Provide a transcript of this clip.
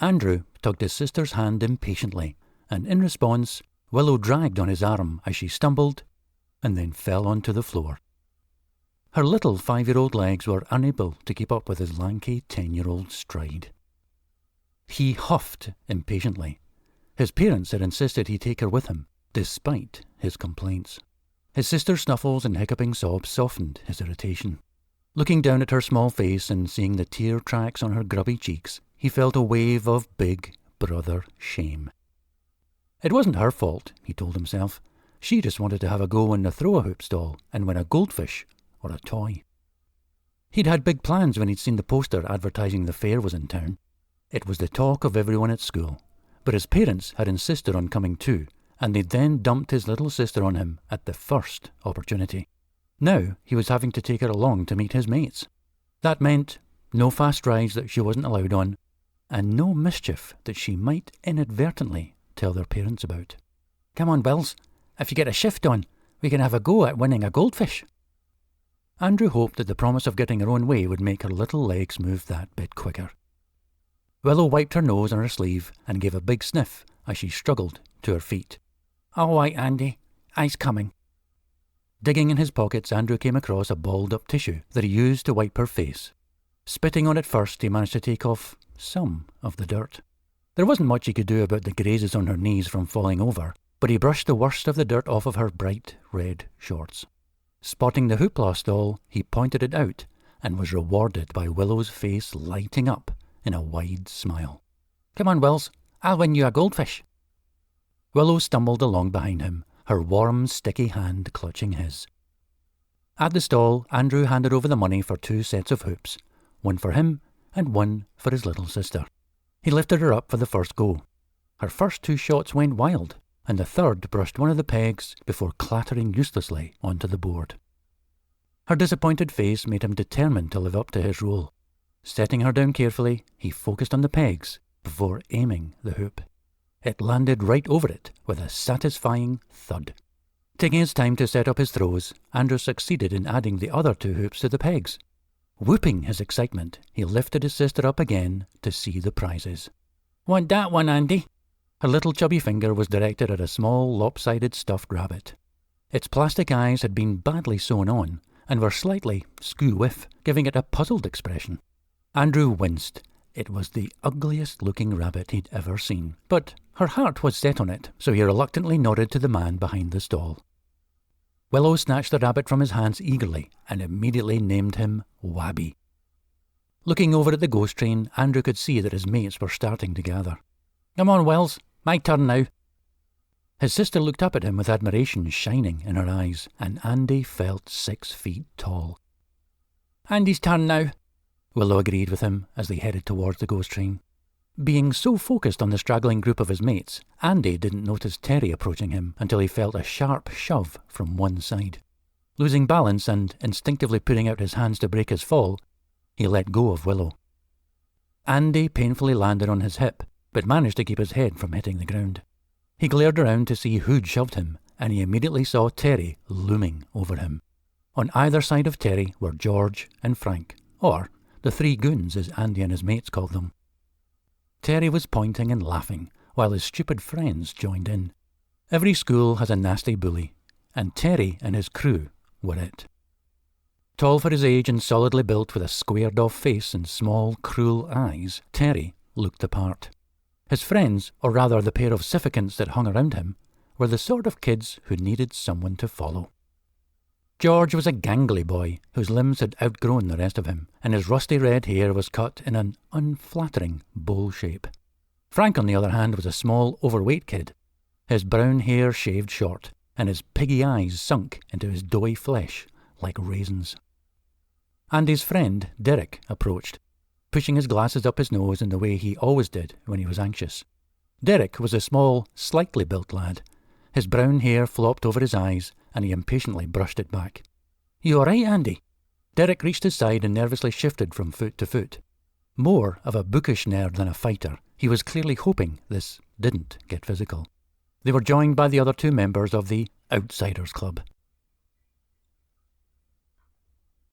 Andrew tugged his sister's hand impatiently, and in response, Willow dragged on his arm as she stumbled and then fell onto the floor. Her little 5-year-old legs were unable to keep up with his lanky 10-year-old stride. He huffed impatiently. His parents had insisted he take her with him, despite his complaints. His sister's snuffles and hiccuping sobs softened his irritation. Looking down at her small face and seeing the tear tracks on her grubby cheeks, he felt a wave of big brother shame. It wasn't her fault, he told himself. She just wanted to have a go in the throw-a-hoop stall and win a goldfish or a toy. He'd had big plans when he'd seen the poster advertising the fair was in town. It was the talk of everyone at school, but his parents had insisted on coming too, and they'd then dumped his little sister on him at the first opportunity. Now he was having to take her along to meet his mates. That meant no fast rides that she wasn't allowed on, and no mischief that she might inadvertently tell their parents about. "Come on, Wills. If you get a shift on, we can have a go at winning a goldfish." Andrew hoped that the promise of getting her own way would make her little legs move that bit quicker. Willow wiped her nose on her sleeve and gave a big sniff as she struggled to her feet. "All right, Andy. I's coming." Digging in his pockets, Andrew came across a balled-up tissue that he used to wipe her face. Spitting on it first, he managed to take off some of the dirt. There wasn't much he could do about the grazes on her knees from falling over, but he brushed the worst of the dirt off of her bright red shorts. Spotting the hoopla stall, he pointed it out and was rewarded by Willow's face lighting up in a wide smile. "Come on, Wills. I'll win you a goldfish." Willow stumbled along behind him, her warm, sticky hand clutching his. At the stall, Andrew handed over the money for 2 sets of hoops, one for him and one for his little sister. He lifted her up for the first go. Her first 2 shots went wild, and the third brushed one of the pegs before clattering uselessly onto the board. Her disappointed face made him determined to live up to his role. Setting her down carefully, he focused on the pegs before aiming the hoop. It landed right over it with a satisfying thud. Taking his time to set up his throws, Andrew succeeded in adding the other 2 hoops to the pegs. Whooping his excitement, he lifted his sister up again to see the prizes. "Want that one, Andy?" Her little chubby finger was directed at a small, lopsided stuffed rabbit. Its plastic eyes had been badly sewn on and were slightly skew-whiff, giving it a puzzled expression. Andrew winced. It was the ugliest-looking rabbit he'd ever seen, but her heart was set on it, so he reluctantly nodded to the man behind the stall. Willow snatched the rabbit from his hands eagerly and immediately named him Wabby. Looking over at the ghost train, Andrew could see that his mates were starting to gather. "Come on, Wills. My turn now." His sister looked up at him with admiration shining in her eyes, and Andy felt 6 feet tall. "Andy's turn now," Willow agreed with him as they headed towards the ghost train. Being so focused on the straggling group of his mates, Andy didn't notice Terry approaching him until he felt a sharp shove from one side. Losing balance and instinctively putting out his hands to break his fall, he let go of Willow. Andy painfully landed on his hip, but managed to keep his head from hitting the ground. He glared around to see who'd shoved him, and he immediately saw Terry looming over him. On either side of Terry were George and Frank, or the 3 goons as Andy and his mates called them. Terry was pointing and laughing, while his stupid friends joined in. Every school has a nasty bully, and Terry and his crew were it. Tall for his age and solidly built with a squared-off face and small, cruel eyes, Terry looked the part. His friends, or rather the pair of syphicants that hung around him, were the sort of kids who needed someone to follow. George was a gangly boy whose limbs had outgrown the rest of him, and his rusty red hair was cut in an unflattering bowl shape. Frank, on the other hand, was a small, overweight kid, his brown hair shaved short, and his piggy eyes sunk into his doughy flesh like raisins. Andy's friend, Derek, approached, pushing his glasses up his nose in the way he always did when he was anxious. Derek was a small, slightly built lad. His brown hair flopped over his eyes, and he impatiently brushed it back. "You all right, Andy?" Derek reached his side and nervously shifted from foot to foot. More of a bookish nerd than a fighter, he was clearly hoping this didn't get physical. They were joined by the other 2 members of the Outsiders Club.